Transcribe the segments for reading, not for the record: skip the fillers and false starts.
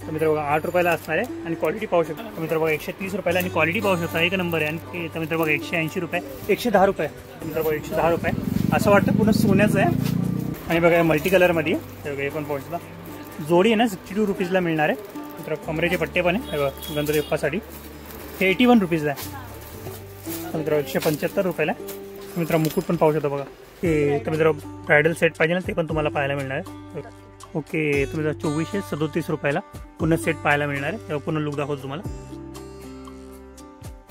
तर मित्र बघा 8 रुपयाला असणार आहे आणि क्वालिटी पाहू शकता. तर मित्र बघा 130 रुपयाला आणि क्वालिटी पाहू शकता, एक नंबर आहे. आणि तर मित्र बघा 180 रुपये, 110 रुपये. मित्र बघा 110 रुपये, असं वाटतं पूर्ण सोन्याचं आहे. आणि बघा मल्टी कलरमध्ये आहे, हे पण पाहू शकता. जोडी आहे ना 62 रुपीजला मिळणार आहे. मित्र कमरेचे पट्टे पण आहे बघा गणपती बाप्पासाठी, हे 81 रुपीजला आहे. मित्र 175 रुपयाला आहे. मित्र मुकुट पण पाहू शकता बघा, ते तर मित्र ब्रायडल सेट पाहिजे ना ते पण तुम्हाला पाहायला मिळणार आहे. ओके, तुम्ही 2437 रुपयाला पूर्ण सेट पाहायला मिळणार आहे. तेव्हा पूर्ण लुक दाखवतो तुम्हाला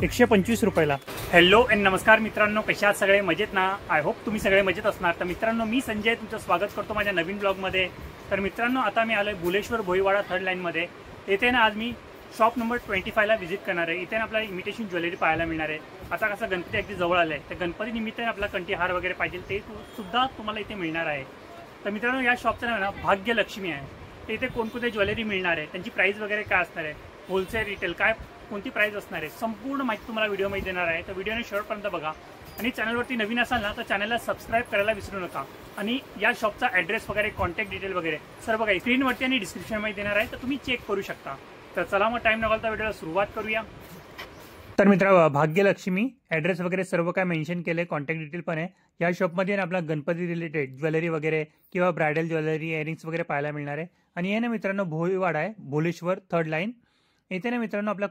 125 रुपयाला. हॅलो अँड नमस्कार मित्रांनो, कशा आहात सगळे? मजेत ना? आय होप तुम्ही सगळे मजेत असणार. तर मित्रांनो मी संजय तुमचं स्वागत करतो माझ्या नवीन ब्लॉगमध्ये. तर मित्रांनो आता मी आलो आहे भुलेश्वर भोईवाडा 3rd लाईनमध्ये. येथे ना आज मी शॉप नंबर 25ला व्हिजिट करणार आहे. इथे आपल्याला इमिटेशन ज्वेलरी पाहायला मिळणार आहे. आता कसं गणपती अगदी जवळ आलं आहे, तर गणपती निमित्त आपला कंठीहार वगैरे पाहिजे ते सुद्धा तुम्हाला इथे मिळणार आहे. तर मित्रांनो या शॉपचं नाव ना भाग्यलक्ष्मी आहे. तर इथे कोणकोणते ज्वेलरी मिळणार आहे, त्यांची प्राईस वगैरे काय असणार आहे, होलसेल रिटेल काय कोणती प्राईस असणार आहे, संपूर्ण माहिती तुम्हाला व्हिडिओमध्ये देणार आहे. तर व्हिडिओने शेवटपर्यंत बघा. आणि चॅनलवरती नवीन असाल ना तर चॅनलला सबस्क्राईब करायला विसरू नका. आणि या शॉपचा ॲड्रेस वगैरे कॉन्टॅक्ट डिटेल वगैरे सर्व काही स्क्रीनवरती आणि डिस्क्रिप्शनमध्ये देणार आहे, तर तुम्ही चेक करू शकता. तर चला मग टाइम न घालता व्हिडिओला सुरुवात करूया. तर मित्र भाग्यलक्ष्मी ॲड्रेस वगैरे सर्व काय मेन्शन केलं आहे, कॉन्टॅक्ट डिटेल पण आहे. या शॉपमध्ये ना आपला गणपती रिलेटेड ज्वेलरी वगैरे किंवा ब्रायडल ज्वेलरी इयरिंग्स वगैरे पाहायला मिळणार आहे. आणि हे ना मित्रांनो भोईवाडा आहे, भुलेश्वर 3rd लाईन. येथे ना मित्रांनो आपला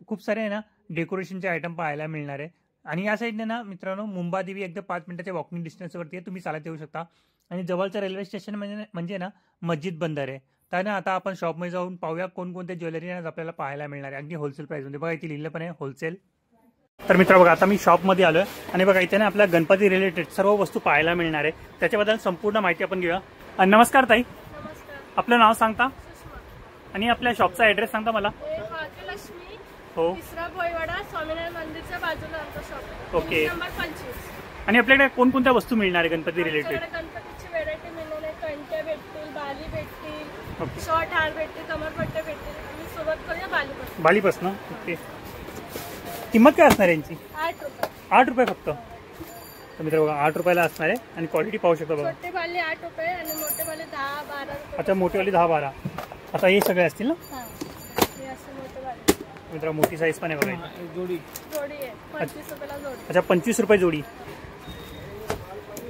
खूप सारे आहे ना डेकोरेशनचे आयटम पाहायला मिळणार आहे. आणि या साईडने ना मित्रांनो मुंबादेवी एकदम 5 मिनिटाच्या वॉकिंग डिस्टन्सवरती आहे, तुम्ही चालत येऊ शकता. आणि जवळचं रेल्वे स्टेशन म्हणजे ना मस्जिद बंदर आहे. तर ना आता आपण शॉपमध्ये जाऊन पाहूया कोणकोणते ज्वेलरी आपल्याला पाहायला मिळणार आहे, अगदी होलसेल प्राईसमध्ये. बघा इथे लिहिलं पण आहे होलसेल. तर मित्र बघा आता मी शॉपमध्ये आलो आहे आणि बघा इथे ना आपल्या गणपती रिलेटेड सर्व वस्तू पाहायला मिळणार आहे. त्याच्याबद्दल संपूर्ण माहिती आपण घेऊया. नमस्कार ताई, आपलं नाव सांगता आणि आपल्या शॉपचा ॲड्रेस सांगता मला? हो, भोईवाडा स्वामीनारायण मंदिरच्या बाजूला आमचा शॉप आहे. ओके. नंबर 25. आणि आपल्याकडे कोणकोणत्या वस्तू मिळणार आहे गणपती रिलेटेड? गणपतीची व्हेरायटी मिळणार आहे. कंट्या भेटतील, बाली भेटतील, शॉर्ट हार भेटतील, कमरपट्टे भेटतील. आम्ही सुरुवात करूया बालीपासून. बालीपासून. ओके. किंमत काय असणार यांची? 8 रुपये. 8 रुपये फक्त. तर मित्र बघा 8 रुपयाला असणार आहे आणि क्वालिटी पाहू शकता बघा. छोटे बाली 8 रुपये आणि मोठे बाली 10-12 रुपये. अच्छा, मोठेवाली 10-12. आता हे सगळे असतील ना? हे असे मोठे बाली. मित्र मोठी साईज पण आहे बघा. जोडी आहे 25 रुपयाला जोडी. अच्छा, 25 रुपये जोडी.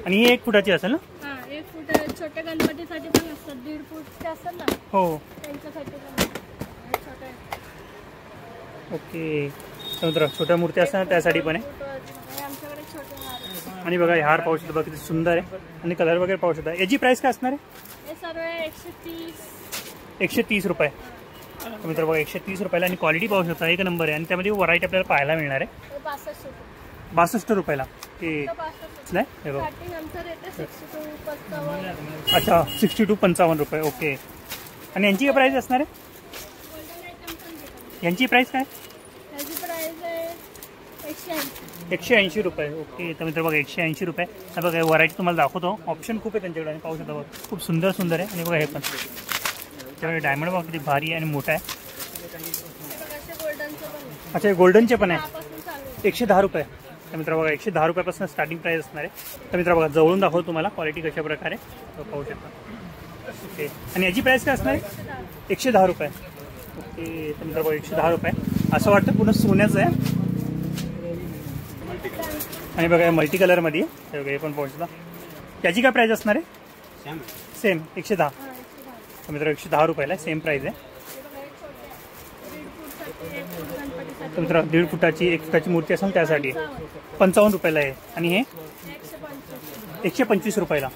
आणि ही 1 फुटाची असेल ना? हां, 1 फूट. छोट्या गणपतीसाठी पण असतात, 1.5 फूटचे असतात ना, हो त्यांच्यासाठी पण छोटे. ओके. तर मित्र छोट्या मूर्ती असतात ना त्यासाठी पण आहे. आमच्याकडे छोटे हार. आणि बघा हे हार पाहू शकता बघा किती सुंदर आहे आणि कलर वगैरे पाहू शकता. याची प्राइस काय असणार आहे? हे सर्व 130. 130 रुपये. मित्र बघा 130 रुपयाला आणि क्वालिटी पाहू शकता एक नंबर आहे. आणि त्यामध्ये व्हरायटी आपल्याला पाहायला मिळणार आहे. 62 रुपयाला. ते नाही हे बघा. अच्छा, 60 to 55 रुपये. ओके. आणि यांची काय प्राइस असणार आहे? यांची प्राइस काय? 180 रुपये. ओके. तर मित्र बघा 180 रुपये. बघा व्हरायटी तुम्हाला दाखवतो, ऑप्शन खूप आहे त्यांच्याकडे आणि पाहू शकता बघा खूप सुंदर सुंदर आहे. आणि बघा हे पण त्याच्याकडे डायमंड बघा किती भारी आहे आणि मोठा आहे. अच्छा, गोल्डनचे पण आहे. 110 रुपये. तर मित्र बघा 110 रुपयापासून स्टार्टिंग प्राइस असणार आहे. तर मित्र बघा जवळून दाखवतो तुम्हाला क्वालिटी कशा प्रकारे पाहू शकता. ओके. आणि याची प्राइस काय असणार आहे? 110 रुपये. ओके. तर मित्र बघा 110 रुपये, असं वाटतं पूर्ण सोन्याचं आहे. आणि बघा मल्टी कलरमध्ये हे पण पाहू शकता. त्याची काय प्राइस असणार आहे? सेम 110. तर मित्र 110 रुपयाला सेम प्राइस आहे. तर मित्र 1.5 फुटाची 1 फुटाची मूर्ती असेल त्यासाठी 55 रुपयाला आहे. आणि हे 125 रुपयाला.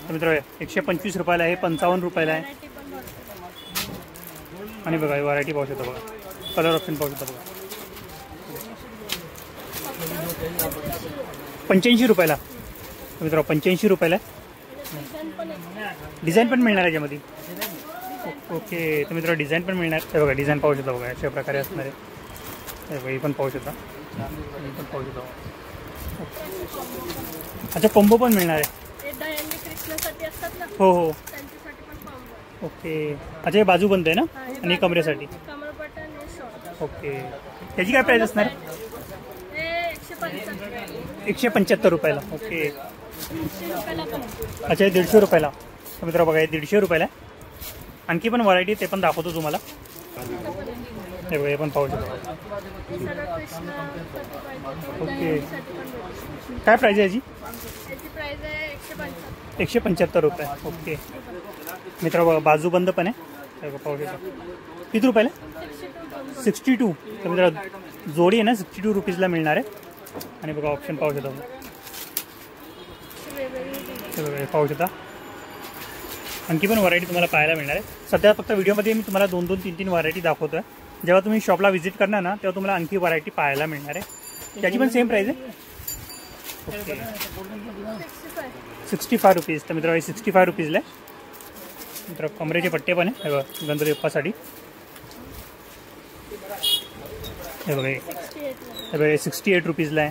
तर मित्र 125 रुपयाला आहे, 55 रुपयाला आहे. आणि बघा व्हरायटी पाहू शकता बघा, कलर ऑप्शन पाहू शकता बघा. 85 रुपयाला. मित्र 85 रुपयाला. डिझाईन पण मिळणार आहे याच्यामध्ये. ओके. तर मित्र डिझाईन पण मिळणार. हे बघा डिझाईन पाहू शकता बघा अशा प्रकारे असणार आहे. हे पण पाहू शकता, हे पण पाहू शकता. अच्छा, कोंबो पण मिळणार आहे. हो हो. ओके. अच्छा, हे बाजू बंद आहे ना आणि कमरेसाठी. ओके. त्याची काय प्राइस असणार? 175 रुपयाला. ओके. अच्छा, 150 रुपयाला. मित्र बघा 150 रुपयाला. आणखी पण व्हरायटी ते पण दाखवतो तुम्हाला. हे बघा, हे पण पाहू शकता. हे सर्व कृष्णासाठी पाहिजे. ओके. दहीहंडीसाठी पण भेटू. काय प्राईज आहे याची? याची प्राइस आहे 175. 175 रुपये. ओके मित्र, बाजूबंद पण आहे. हे बघा, पाहू शकता. किती रुपयाला? 62. तर मित्र जोडी आहे ना 62 रुपीजला मिळणार आहे. आणि बघा ऑप्शन पाहू शकता. हे बघा, हे पाहू शकता. आणखी पण व्हरायटी तुम्हाला पाहायला मिळणार आहे. सध्या फक्त व्हिडिओमध्ये मी तुम्हाला 2-2, 3-3 व्हरायटी दाखवतो आहे. जेव्हा तुम्ही शॉपला व्हिजिट करणार ना तेव्हा तुम्हाला आणखी व्हरायटी पाहायला मिळणार आहे. त्याची पण सेम प्राईस आहे. Okay 65 rupees. तर मित्र 65 रुपीजला आहे. मित्र कमरेचे पट्टे पण आहे. हे बघा, गणपती बाप्पासाठी. हे बघा, हे बघा 68 रुपीजला आहे.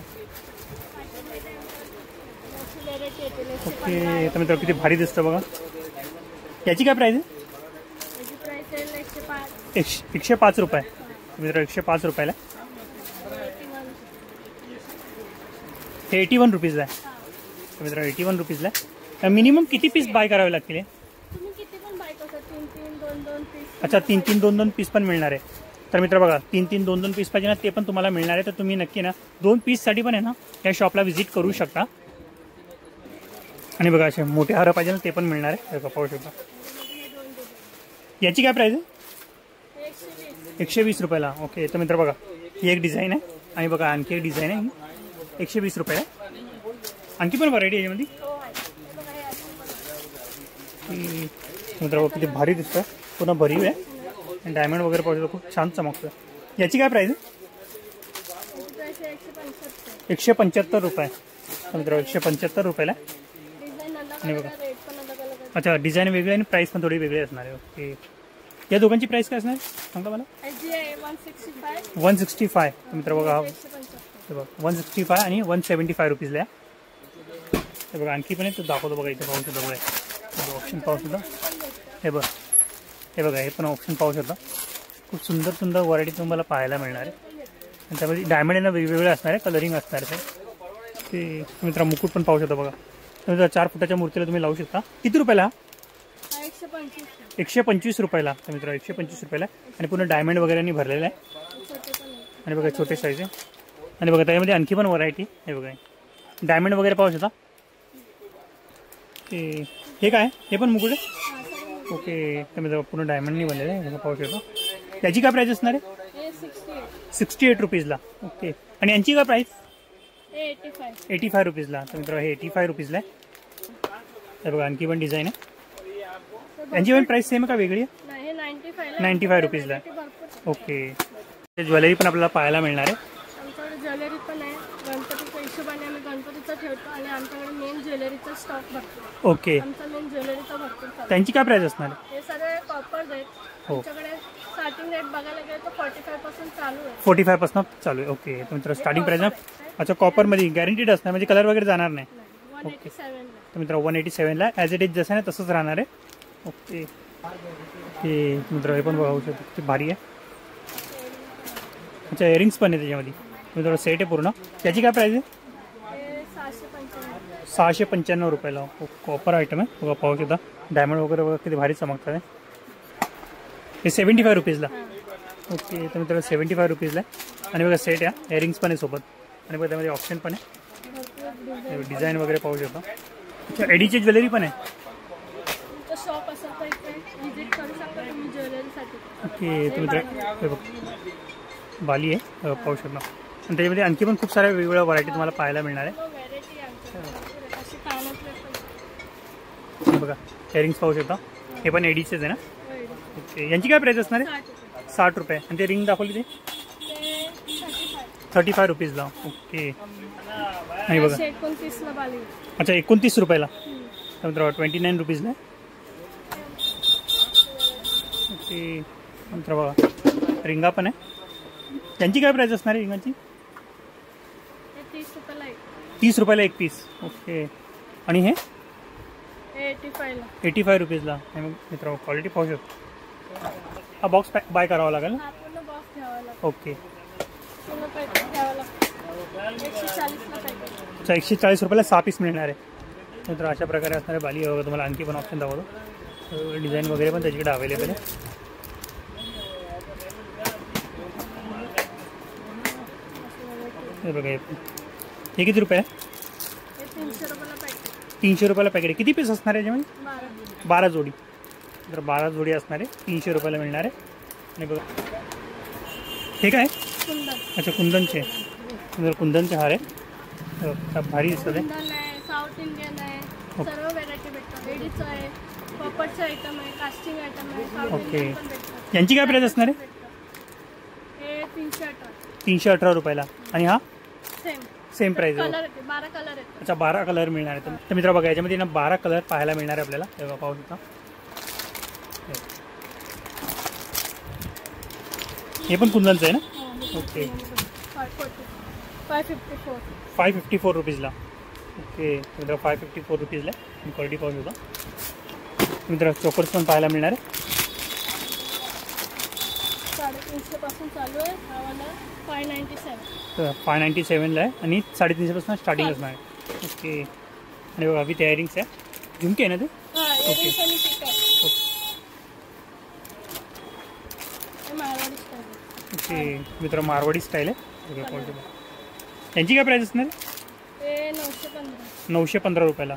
ओके. तर मित्र किती भारी दिसतं बघा. याची काय प्राईस आहे? 105 रुपये. मित्र 105 रुपयाला. हे 81 रुपीजला आहे. मित्र 81 रुपीजला आहे. मिनिमम किती पीस बाय करावे लागतील? तुम्ही किती पण बाय करता. 3-3, 2-2 पीस. अच्छा, 3-3, 2-2 पीस पण मिळणार आहे. तर मित्र बघा, 3-3, 2-2 पीस पाहिजे ना ते पण तुम्हाला मिळणार आहे. तर तुम्ही नक्की ना 2 पीससाठी पण आहे ना या शॉपला व्हिजिट करू शकता. आणि बघा, असे मोठे हार पाहिजे ना ते पण मिळणार आहे. पाहू शकता. याची काय प्राईस आहे? 120 रुपयाला. ओके. तर मित्र बघा, ही एक डिझाईन आहे. आणि बघा आणखी एक डिझाईन आहे. 120 रुपयाला. आणखी पण व्हरायटी आहे याच्यामध्ये. मित्र बघा किती भारी दिसतं. पुन्हा भरीव आहे. आणि डायमंड वगैरे पाहू खूप छान चमकतं. याची काय प्राईस आहे? 175 रुपये. मित्र 175 रुपयाला. आणि बघा, अच्छा डिझाईन वेगळी आणि प्राईस पण थोडी वेगळी असणार आहे. ओके. या दोघांची प्राईस काय असणार सांगा मला? 165. मित्र बघा, हे बघा 165 आणि 175 रुपीजला आहे. हे बघा आणखी पण आहे, तो दाखवतो बघा. इथे पाहू शकता बघा, ऑप्शन पाहू शकता. हे बघा, हे बघा, हे पण ऑप्शन पाहू शकता. खूप सुंदर सुंदर व्हरायटी तुम्हाला पाहायला मिळणार आहे. आणि त्यामध्ये डायमंड यांना वेगवेगळे असणार आहे, कलरिंग असणार आहे. ते मित्र मुकुट पण पाहू शकता बघा. 4 फुटाच्या मूर्तीला तुम्ही लावू शकता. किती रुपयाला? 125 रुपयाला. तर मित्र 125 रुपयाला. आणि पूर्ण डायमंड वगैरे भरलेलं आहे. आणि बघा छोटे साईज आहे. आणि बघा त्यामध्ये आणखी पण व्हरायटी. हे बघा डायमंड वगैरे पाहू शकता. हे काय? हे पण मुकुट आहे. ओके. तर मित्र पूर्ण डायमंडनी बनलेलं आहे. पाहू शकता. त्याची काय प्राईस असणार आहे? 68 रुपीजला. ओके. आणि यांची काय प्राईस? 85 रुपीजला. तर मित्र हे 85 रुपीजला आहे. हे बघा आणखी पण डिझाईन आहे. यांची पण प्राईस सेम आहे का वेगळी आहे? 95 रुपीजला. ओके. ज्वेलरी पण आपल्याला पाहायला मिळणार आहे. आमच्याकडे ज्वेलरी पण आहे. गणपतीच्या हिशोबाने आम्ही गणपतीचं ठेवतो आणि आमच्याकडे मेन ज्वेलरीचा स्टॉक भरतो. ओके. आमचा मेन ज्वेलरीचा भरपूर. त्यांची काय प्राईस असणार आहे? हे सर्व कॉपर आहेत. आमच्याकडे स्टार्टिंग रेट बघायला गेलं तर 45 पासून चालू आहे. 45 पासून चालू आहे. ओके. तर मित्र स्टार्टिंग प्राईस ना, अच्छा कॉपरमध्ये गॅरंटीड असणार म्हणजे कलर वगैरे जाणार नाही. 187. तर मित्र 187ला ॲज इट इज जसं आहे तसंच राहणार आहे. ओके. हे मित्र हे पण बघू शकतो किती भारी आहे. अच्छा इयरिंग्स पण आहे त्याच्यामध्ये. मित्र सेट आहे पूर्ण. त्याची काय प्राईस आहे? 695 रुपयाला. कॉपर आयटम आहे. बघा पाहू शकता. डायमंड वगैरे बघा किती भारी चमकतात आहे. हे 75 रुपीजला. ओके. तर मित्र 75 रुपीजला आहे. आणि बघा सेट आहे. इयरिंग्स पण आहे सोबत. आणि बघा त्यामध्ये ऑप्शन पण आहे. डिझाईन वगैरे पाहू शकता. अच्छा एडीची ज्वेलरी पण आहे. शॉप असेल तर इथे विजिट करू शकता तुम्ही ज्वेलरीसाठी. ओके. तुम्ही हे बघ बाली आहे पाहू शकता. आणि त्याच्यामध्ये आणखी पण खूप साऱ्या वेगवेगळ्या व्हरायटी तुम्हाला पाहायला मिळणार आहे. बघा इयरिंग्स पाहू शकता. हे पण एडीचेच आहे ना. ओके. यांची काय प्राईस असणार आहे? 60 रुपये. आणि ते रिंग दाखवली ते 35 रुपीजला. ओके. नाही बघा 29ला बाली. अच्छा 29 रुपयाला. मित्र 29 रुपीजला. ओके. मित्र बघा रिंगा पण आहे. त्यांची काय प्राईस असणार आहे रिंगाची? 30 रुपयाला एक पीस. ओके. आणि हे 85 रुपीजला. मित्र क्वालिटी पाहू शकतो. हा बॉक्स बाय करावा लागेल. ओके. अच्छा 140 रुपयाला 6 पीस मिळणार आहे. मित्र अशा प्रकारे असणारे बाली वगैरे तुम्हाला आणखी पण ऑप्शन दाखवतो. डिझाईन वगैरे पण त्याच्याकडे अवेलेबल आहे. हे बघा हे किती रुपये आहे? हे 300 रुपयाला पॅकेट. 300 रुपयाला पॅकेट आहे. किती पीस असणार आहे याच्यामध्ये? 12. 12 जोडी. तर 12 जोडी असणार आहे, 300 रुपयाला मिळणार आहे. आणि बघा हे काय? कुंदन. अच्छा कुंदनचे, कुंदनचे हार आहे. भारी दिसत आहे. कुंदन आहे, साऊथ इंडियन आहे, सर्व व्हेरायटी भेटतात. लेडीजचं आहे, पॉपरचं आयटम आहे, कास्टिंग आयटम आहे, साऊथ ओके. इंडियन पण भेटतात. यांची काय प्राइस असणार आहे? हे 318. 318 रुपयाला. आणि हा सेम सेम प्राइस आहे. कलर येते, 12 कलर आहेत. अच्छा 12 कलर मिळणार आहे. तर मित्र बघा याच्यामध्ये ना 12 कलर पाहायला मिळणार आहे आपल्याला. तेव्हा पाहू शकता. हे पण कुंदनचं आहे ना? ओके. 554. 554 रुपीजला. ओके मित्र 554 रुपीजला. क्वालिटी पाहू शकता मित्र. चोकर्स पण पाहायला मिळणार आहे. 350 पासून चालू आहे. हा वाला 597. तर 597ला आहे आणि 350 पासून स्टार्टिंग असणार आहे. ओके. आणि बघा विथ इयरिंग्स आहे. झुमके आहे ना ते? हा इयरिंग्स आणि टिका. हे मारवाडी स्टाईल आहे. ओके मित्र मारवाडी स्टाईल आहे. यांची काय प्राइस असणार? हे 915. 915 रुपयाला.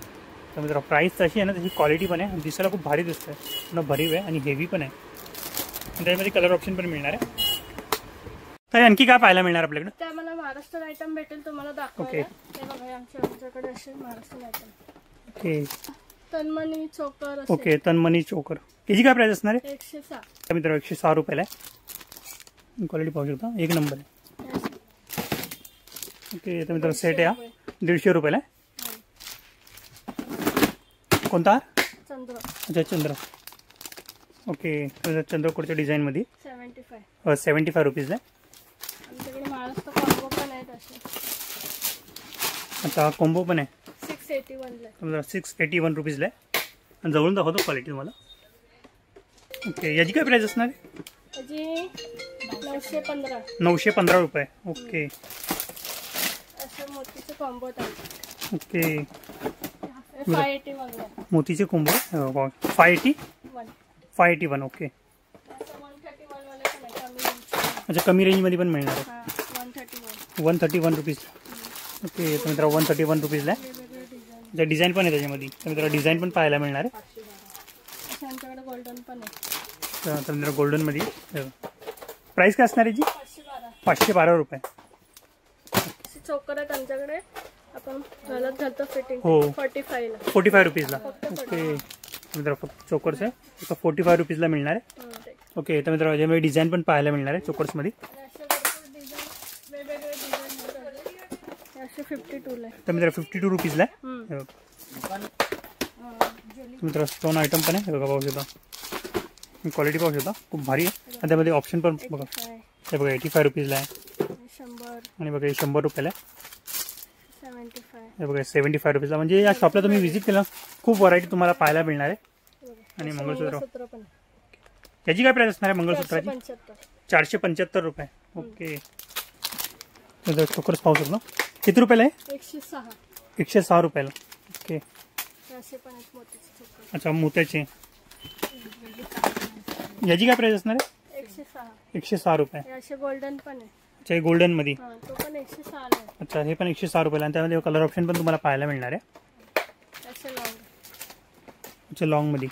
तर मित्र प्राईस तशी आहे ना, त्याची क्वालिटी पण आहे आणि दिसायला खूप भारी दिसतं आहे. पूर्ण भरीव आहे आणि हेवी पण आहे. त्यामध्ये कलर ऑप्शन पण मिळणार आहे. तर आणखी काय पाहायला मिळणार आपल्याकडे? त्या मला महाराष्ट्र आयटम भेटेल तुम्हाला दाखवायला. हे बघा आमच्याकडे असे महाराष्ट्र आयटम. ओके. तन्मणी चोकर. ओके तन्मणी चोकर. याची काय प्राइस असणार आहे? 106. तर मित्र 106 रुपयाला आहे. क्वालिटी पाहू शकता एक नंबर आहे. ओके. तर मित्र सेट आहे हा 150 रुपयाला आहे. कोणता? चंद्र. अच्छा चंद्र. ओके. चंद्रकोरच्या डिझाईनमध्ये 75. 75 रुपीजला आहे. आमच्याकडे महाराष्ट्र कॉम्बो पण आहेत असे. आता कॉम्बो पण आहे. 681ला. 681 रुपीजला आहे. आणि जवळून दाखवतो क्वालिटी तुम्हाला. ओके. याची काय प्राइस असणार आहे? याची 915. 915 रुपये. ओके. असे मोतीचे कॉम्बो आहेत. ओके. 581ला. मोतीचे कोंबो 581. ओके. 131 वाले पण आहे कमी. अच्छा कमी रेंजमध्ये पण मिळणार आहे. 131. 131 रुपीज. ओके. तर मित्र 131 रुपीजला आहे. वेगवेगळे डिझाईन. त्या डिझाईन पण आहे त्याच्यामध्ये. तर मित्र डिझाईन पण पाहायला मिळणार आहे. असे आमच्याकडे गोल्डन पण आहे. तर मित्र गोल्डनमध्ये प्राईस काय असणार आहे जी? 512. 512 रुपये. असे चोकर आहेत आमच्याकडे. आपण घालत घालतो फिटिंग. हो. 45ला. 45 रुपीजला. ओके. मित्र फक्त चोकर्स आहे. फक्त 45 रुपीजला मिळणार आहे. ओके. तर मित्र याच्यामध्ये डिझाईन पण पाहायला मिळणार आहे चोकर्समध्ये. वेगवेगळे डिझाईन. असे 52ला. तर मित्र 52 रुपीजला आहे. मित्र स्टोन आयटम पण आहे. बघा पाहू शकता. क्वालिटी पाहू शकता खूप भारी आहे. आणि त्यामध्ये ऑप्शन पण बघा. हे बघा 85 रुपीजला आहे. 100. आणि बघा 100 रुपयाला आहे. 75. हे बघा 75 रुपीजला. म्हणजे या शॉपला तुम्ही व्हिजिट केलं खूप व्हरायटी तुम्हाला पाहायला मिळणार आहे. आणि मंगळसूत्र पण. याची काय प्राइस असणार आहे मंगळसूत्राची? 475 रुपये. ओके. चोकर्स पाहू शकतो. किती रुपयाला आहे? 106. 106 रुपयाला. ओके. असे पण आहेत मोतीचे चोकर. अच्छा मोत्याचे. याची काय प्राइस असणार आहे? 106. 106 रुपये. असे गोल्डन पण आहे. अच्छा हे गोल्डनमध्ये. तो पण 106 आहे. अच्छा हे पण 106 रुपयाला. आणि त्यामध्ये कलर ऑप्शन पण तुम्हाला पाहायला मिळणार आहे. असे लॉंग. अच्छा लॉंगमध्ये.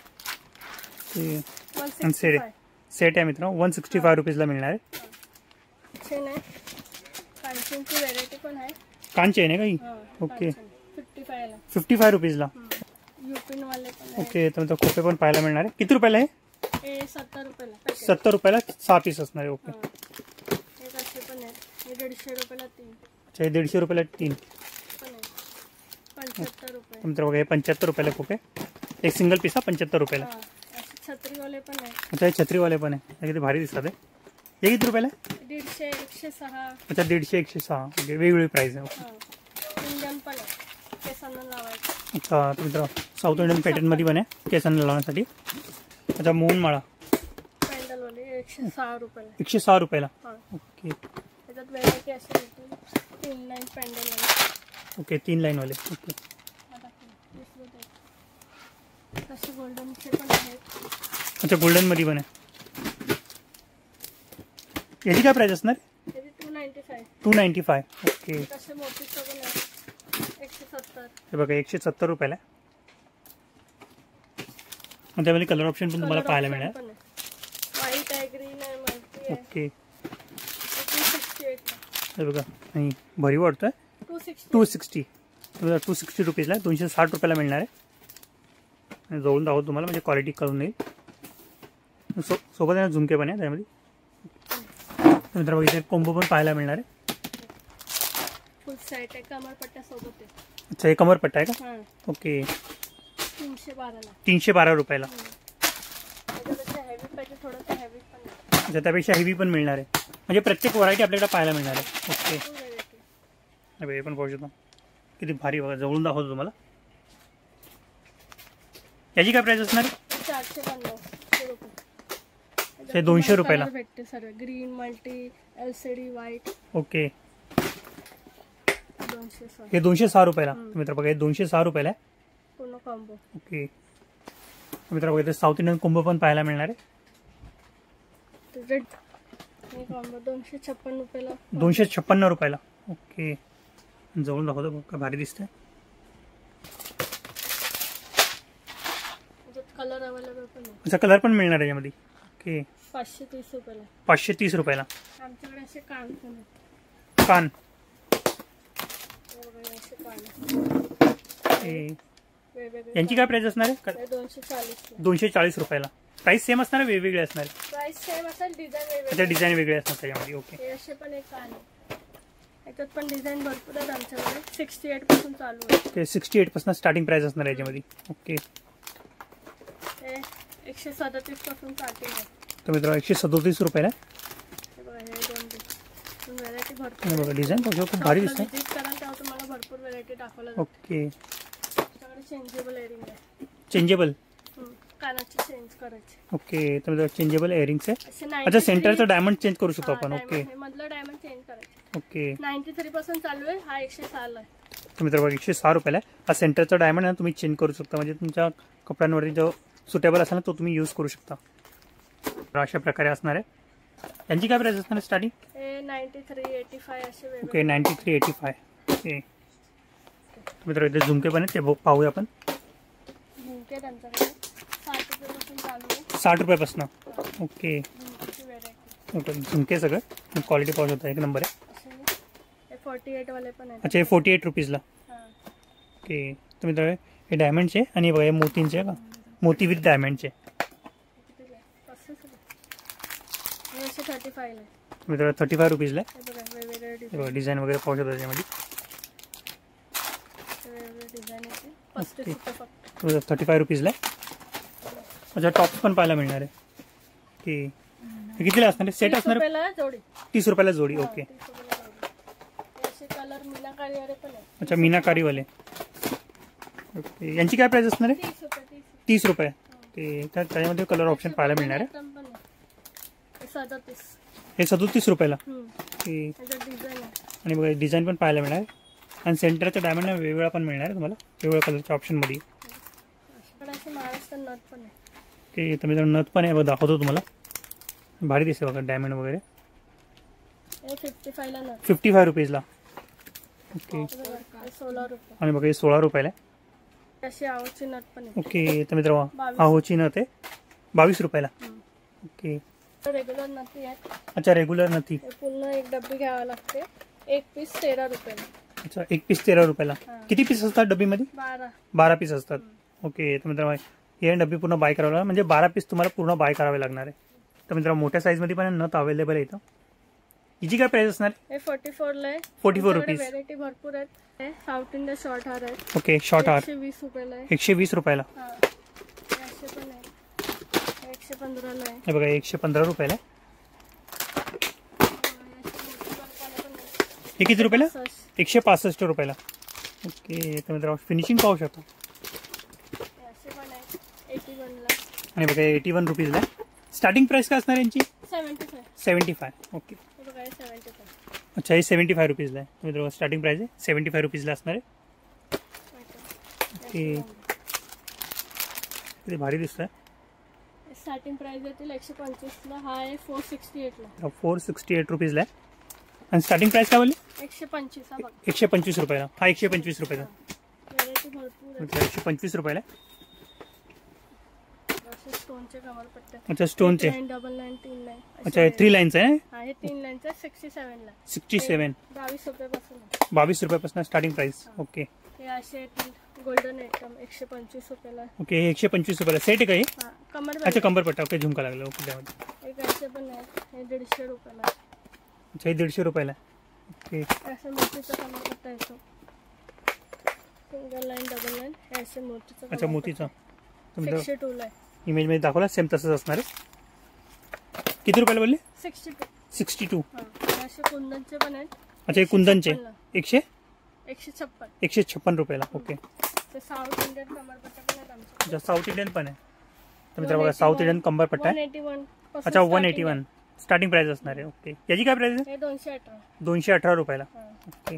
ते 165. सेट आहे मित्र 165 रुपीजला मिळणार आहे. चेन आहे. कांचनची व्हेरायटी पण आहे. कान चेन आहे काही? ओके. 55ला. 55 रुपीजला. युपिन वाले पण आहे. ओके. तर मित्र खोपे पण पाहायला मिळणार आहे. किती रुपयाला आहे? हे 70 रुपयाला. 70 रुपयाला 6 पीस असणार आहे. ओके. एक असे पण आहे. हे 150 रुपयाला 3 अच्छा हे 150 रुपयाला 3 पण आहे. 75 रुपये. मित्र बघा हे 75 रुपयाला खोपे. एक सिंगल पीस 75 रुपयाला. असे छत्रीवाले पण आहे. अच्छा हे छत्रीवाले पण आहे. हे किती भारी दिसतात आहे. हे किती रुपयाला आहे? 150, 106. अच्छा 150, 106. ओके वेगवेगळी प्राईस आहे. ओके. इंडियन पण आहे. केसांना लावायचं. अच्छा तर मित्र साऊथ इंडियन पॅटर्नमध्ये पण आहे केसांना लावण्यासाठी. अच्छा मोहनमाळा पॅन्डलवाले 106 रुपयाला. 106 रुपयाला. ओके. त्याच्यात व्हेरायटी अशी भेटेल. 3 लाईन पॅन्डलवाले. ओके 3 लाईनवाले. ओके. असे गोल्डनचे पण आहेत. अच्छा गोल्डनमध्ये पण आहे. याची काय प्राईस असणार? त्याची 295. आहे 295. ओके. तसे मोतीचं पण आहे 170. हे बघा 170 रुपयाला आहे. आणि त्यामध्ये कलर ऑप्शन पण तुम्हाला पाहायला मिळेल. व्हाईट आहे, ग्रीन आहे, मल्टी आहे. ओके. 268 हे बघा आणि भरी वाटतोय 260. 260 रुपीजला 260 रुपयाला मिळणार आहे. आणि जवळून दाखवतो तुम्हाला म्हणजे क्वालिटी कळून येईल. सोबत आहे झुमके पण आहे त्यामध्ये. मित्रांनो इथे कोंबो पण पाहायला मिळणार आहे. फुल सेट आहे, कमरपट्ट्या सोबत आहे. अच्छा, हे कमरपट्टा आहे का? हां. ओके. 312 ला. 312 रुपयाला. त्याच्यापेक्षा हेवी पाहिजे, थोडंसं हेवी पण आहे. अच्छा, त्यापेक्षा हेवी पण मिळणार आहे. म्हणजे प्रत्येक व्हरायटी आपल्याकडे पाहायला मिळणार आहे. ओके. हे पण पाहू शकतो किती भारी बघा. जवळून दाखवतो तुम्हाला. याची काय प्राइस असणार आहे? 450 रुपये. हे 200 रुपयाला भेटते सर्व. Green, multi, LCD, white. Okay. 260. हे 206 रुपयाला. मित्र बघा हे 206 रुपयाला आहे पूर्ण कॉम्बो. ओके. मित्र बघा इथे साऊथ इंडियन कोंबो पण पाहायला मिळणार आहे. कॉम्बो 256 रुपयाला. 256 रुपयाला. ओके. जवळून दाखवतो बघ काय भारी दिसतंय. कलर अवेलेबल पण आहे. अच्छा, कलर पण मिळणार आहे यामध्ये. ओके. 530 रुपयाला. 530 रुपयाला. आमच्याकडे असे कान पण आहेत. कान. असे कान यांची काय प्राइस असणार आहे? 240. 240 रुपयाला. प्राइस सेम असणार आहे वेगवेगळे असणार आहे? प्राइस सेम असेल, डिझाईन वेगवेगळे. अच्छा, डिझाईन वेगळे असणार त्याच्यामध्ये. ओके. हे असे पण एक कान आहे. याच्यात पण डिझाईन भरपूर आहेत आमच्याकडे. 68 पासून चालू आहे. ओके. 68 पासून स्टार्टिंग प्राइस असणार आहे याच्यामध्ये. ओके. हे 137 पासून स्टार्टिंग आहे. तर मित्रांनो 137 रुपयाला. हे बघा, हे दोन व्हरायटी भरपूर. हे बघा डिझाईन पाहू खूप भारी दिसतं. विजिट कराल तेव्हा तुम्हाला भरपूर व्हरायटी दाखवल्या. ओके. आमच्याकडे चेंजेबल इयरिंग आहे. चेंजेबल. कानाचे चेंज करायचे. ओके. तर मित्रांनो चेंजेबल इयरिंग्स आहे. असे अच्छा, सेंटरचा डायमंड चेंज करू शकतो आपण. ओके. मधलं डायमंड चेंज करायचे. ओके. 93 पासून चालू आहे. हा 106 आहे. तर मित्रांनो 106 रुपयाला आहे. हा सेंटरचा डायमंड आहे, तुम्ही चेंज करू शकता. म्हणजे तुमच्या कपड्यांवरती जो सुटेबल असेल ना तो तुम्ही यूज करू शकता. तर अशा प्रकारे असणार आहे. यांची काय प्राइस असणार आहे स्टार्टिंग? हे 93, 85 असे वेगळे. ओके. 93, 85. ओके. मित्रांनो इथे झुमके पण आहेत ते पाहूया आपण. झुमके त्यांच्याकडे 60 रुपयापासून चालू आहे. 60 रुपयापासून. ओके. झुमकेची व्हरायटी. ओके. झुमके सगळं क्वालिटी पाहू शकता, एक नंबर आहे. हे 48 वाले पण आहेत. अच्छा, हे 48 रुपीजला. हां. ओके. तर मित्रांनो हे डायमंडचे आणि बघा हे मोतींचे का, मोती विथ डायमंडचे. हे असे 35 ला. मित्रांनो 35 रुपीजला. हे बघा वेगवेगळे हे बघा डिझाईन वगैरे पाहू शकता त्याच्यामध्ये. वेगवेगळे डिझाईन येते. 35 रुपये फक्त. 35 रुपीजला. अच्छा, टॉप्स पण पाहायला मिळणार आहे. ओके. हे कितीला असणार आहे? सेट असणार आहे? जोडी 30 रुपयाला जोडी. ओके. असे कलर मीनाकारी वाले पण आहेत. अच्छा, मीनाकारीवाले. ओके. यांची काय प्राइस असणार आहे? 30 रुपये. ओके. तर त्याच्यामध्ये कलर ऑप्शन पाहायला मिळणार आहे. 37. हे 37 रुपयाला. डिझाईन आहे. आणि बघा डिझाईन पण पाहायला मिळणार आहे. आणि सेंटरचा डायमंड वेगवेगळा पण मिळणार आहे तुम्हाला वेगवेगळ्या कलरच्या ऑप्शनमध्ये. महाराष्ट्र नथ पण आहे. ओके. तर मित्रांनो नथ पण आहे, बघा दाखवतो तुम्हाला. भारी दिसते बघा डायमंड वगैरे. 55 ला नथ. 55 रुपीजला. ओके. 16 रुपये. आणि बघा हे 16 रुपयाला आहे. अशी आवडची नथ पण आहे. ओके. तर मित्रांनो आहोची नथ आहे 22 रुपयाला. ओके. रेग्युलर नथी आहेत. अच्छा, रेग्युलर नथी. पूर्ण एक डब्बी घ्यावं लागते. एक पीस 13 रुपयाला. अच्छा, एक पीस 13 रुपयाला. किती पीस असतात डब्बीमध्ये? 12 पीस असतात. ओके. तर मित्रांनो हे डब्बी पूर्ण बाय करावं लागणार, म्हणजे 12 पीस तुम्हाला पूर्ण बाय करावे लागणार आहे. तर मित्रांनो मोठ्या साईजमध्ये पण नथ अवेलेबल आहे इथं. हिची काय प्राइस असणार? हे 44 ला आहे. 44 रुपीज. व्हरायटी भरपूर आहेत. साऊथ इंडियन शॉर्ट हार आहेत. ओके. शॉर्ट हार 120 रुपयाला आहे. 120 रुपयाला. असे पण आहे. 115 ला आहे. हे बघा 115 रुपयाला. हे किती रुपयाला? 165 रुपयाला. ओके. तर मित्रांनो फिनिशिंग पाहू शकता. असे पण आहे 81 ला. आणि बघा 81 रुपीजला. स्टार्टिंग प्राइस काय असणार यांची? 75. ओके. हे बघा 75. अच्छा, हे 75 रुपीजला आहे. मित्रांनो स्टार्टिंग प्राइस आहे 75 रुपीजला असणार आहे. ओके. किती भारी दिसतंय. स्टार्टिंग प्राइस येतील 125 ला. हा आहे 468 ला. 468 रुपीजला आहे. आणि स्टार्टिंग प्राइस काय बोलली? 125 हा बघ. 125 रुपयाला. हा 125 रुपयाला. व्हेरायटी भरपूर आहे. अच्छा 125 रुपयाला. असे स्टोनचे कमरपट्टे. अच्छा स्टोनचे. 999 3 लाईन. अच्छा हे 3 लाईन्स आहे. हा हे 3 लाईनचे 67 ला. 67. 22 रुपयापासून. 22 रुपयापासून स्टार्टिंग प्राइस. ओके. हे असे गोल्डन आयटम 125 रुपयाला. ओके हे 125 रुपयाला. सेट आहे का हे? हा कमर. अच्छा कमरपट्टा. ओके झुमका लागला. ओके त्यामध्ये. एक असे पण आहे. हे 150 रुपयाला. अच्छा हे 150 रुपयाला. ओके. असं मोतीचा कमरपट्टा येतो. सिंगल लाईन डबल लाईन हे असे मोतीचा. अच्छा मोतीचा. तुम्ही 62 ला. इमेज मध्ये दाखवला सेम तसंच असणार आहे. किती रुपयाला बोलले? 62. 62. हा असे कुंदनचे पण आहेत. अच्छा हे कुंदनचे 156. 156 रुपयाला. ओके. ते साऊथ इंडियन कमरपट्टा पण आहेत आमच्याकडे. अच्छा साऊथ इंडियन पण आहे. तर मित्रांनो बघा साऊथ इंडियन कमरपट्टा आहे. 181. अच्छा 181 स्टार्टिंग प्राइस असणार आहे. ओके याची काय प्राइस आहे? हे 218. 218 रुपयाला. ओके.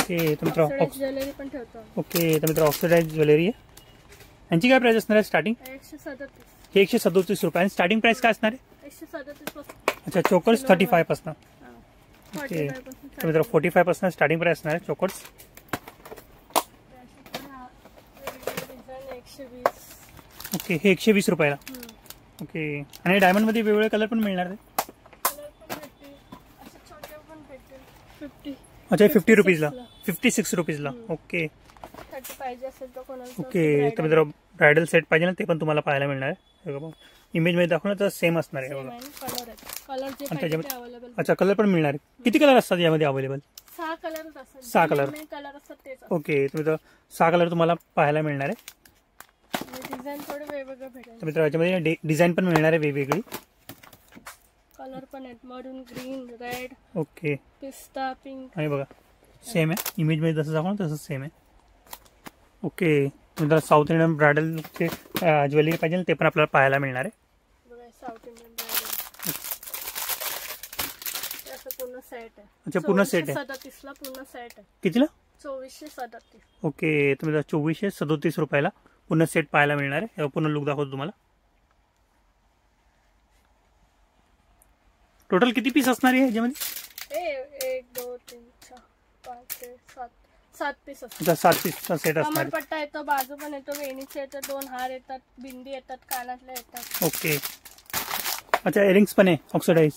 ओके तर मित्रांनो ज्वेलरी पण ठेवतो. ओके तर मित्रांनो ऑक्सिडाइज ज्वेलरी आहे. यांची काय प्राइस असणार आहे स्टार्टिंग? 137. हे 137 रुपये. आणि स्टार्टिंग प्राइस काय असणार आहे? 137 पासून. अच्छा चोकर्स 35 पासून. ओके तर मित्रांनो 45 पासून स्टार्टिंग प्राइस असणार आहे चोकर्स. 120. ओके हे 120 रुपयाला. ओके आणि डायमंड मध्ये वेगवेगळे कलर पण मिळणार आहे. अच्छा 50 रुपीजला. 56 रुपीजला. ओके. ओके तर मित्रांनो ब्रायडल सेट पाहिजे ना ते पण तुम्हाला पाहायला मिळणार आहे. इमेज मध्ये दाखवलं तर सेम असणार आहे. अच्छा कलर पण मिळणार आहे. किती कलर असतात यामध्ये अवेलेबल? 6 कलर असतात. 6 कलर. ओके तर मित्रांनो 6 कलर तुम्हाला पाहायला मिळणार आहे. डिझाईन थोडे वेगवेगळे भेटेल. तर मित्रांनो याच्यामध्ये डिझाईन पण मिळणार आहे वेगवेगळी. कलर पण आहेत मरून ग्रीन रेड. ओके पिस्ता पिंक. आणि बघा सेम आहे इमेज मध्ये जसं दाखवलं तसंच सेम आहे. ओके मित्रांनो साऊथ इंडियन ब्रायडलचे ज्वेलरी पाहिजे ते पण आपल्याला पाहायला मिळणार आहे. साऊथ इंडियन ब्रायडल पूर्ण सेट आहे. अच्छा पूर्ण सेट आहे. 37 ला पूर्ण सेट आहे. कितीला? 2437. ओके तर मित्रांनो 2437 रुपयाला पूर्ण सेट पाहायला मिळणार आहे. पूर्ण लुक दाखवतो तुम्हाला. टोटल किती पीस असणार आहे याच्यामध्ये? 1 2 3 4 5 6 7 पीस असतात. अच्छा 7 पीसचा सेट असणार आहे. कमरपट्टा येतो बाजू पण येतो वेणीचे येतात 2 हार येतात बिंदी येतात कानातले येतात. ओके अच्छा इयरिंग्स पण आहे ऑक्सिडाइज.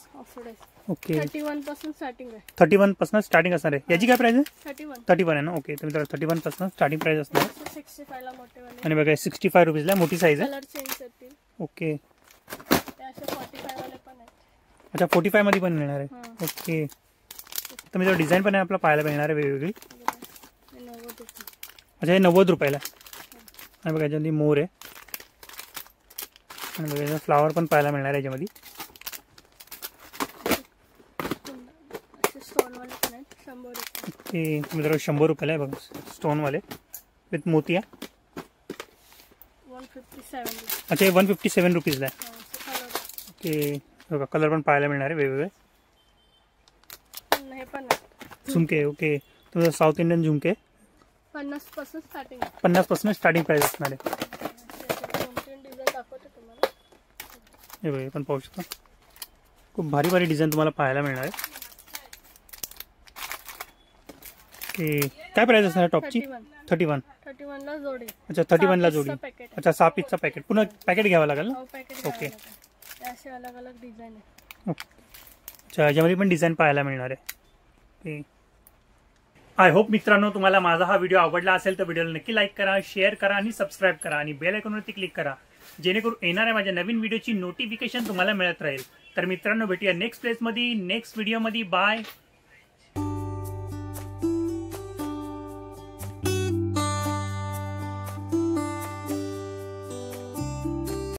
ओके 31 पासून स्टार्टिंग आहे. 31 पासून स्टार्टिंग असणार आहे. याची काय प्राइस आहे? 31 आहे ना. ओके तर मित्रांनो 31 पासून स्टार्टिंग प्राइस असणार आहे. 65 ला मोठे वाले. आणि बघा 65 रुपीजला मोठी साईज आहे. कलर चेंज होतील. ओके ते असे 45 वाले पण आहेत. अच्छा 45 मध्ये पण मिळणार आहे. ओके तर मित्रांनो डिझाईन पण आहे आपल्याला पाहायला मिळणार आहे वेगवेगळी. अच्छा हे 90 रुपयाला. आणि बघा याच्यामध्ये मोर आहे. आणि बघा फ्लावर पण पाहायला मिळणार आहे याच्यामध्ये. ओके मित्रांनो 100 रुपयाला आहे बघा स्टोनवाले विथ मोतिया. 157. अच्छा हे 157 रुपीजला आहे. ओके बघा कलर पण पाहायला मिळणार आहे वेगवेगळे. झुमके. ओके तुमचं साऊथ इंडियन झुमके 50 पासून स्टार्टिंग. 50 पासून स्टार्टिंग प्राइस असणार आहे. हे बघा पण पाहू शकता खूप भारी भारी डिझाईन तुम्हाला पाहायला मिळणार आहे. ओके काय प्राइस असणार टॉपची? 31 ला जोडी. अच्छा 31 ला जोडी. अच्छा 6 पीसचा पॅकेट. पुन्हा पॅकेट घ्यावं लागेल ना? ओके असे अलग अलग डिझाईन आहे. अच्छा याच्यामध्ये पण डिझाईन पाहायला मिळणार आहे. ओके आय होप मित्रांनो तुम्हाला माझा हा व्हिडिओ आवडला असेल तर व्हिडिओला नक्की लाईक करा, शेअर करा आणि सबस्क्राईब करा आणि बेल आयकॉनवरती क्लिक करा जेणेकरून येणाऱ्या माझ्या नवीन व्हिडिओची नोटिफिकेशन तुम्हाला मिळत राहील. तर मित्रांनो भेटूया नेक्स्ट प्लेसमध्ये नेक्स्ट व्हिडिओमध्ये. बाय.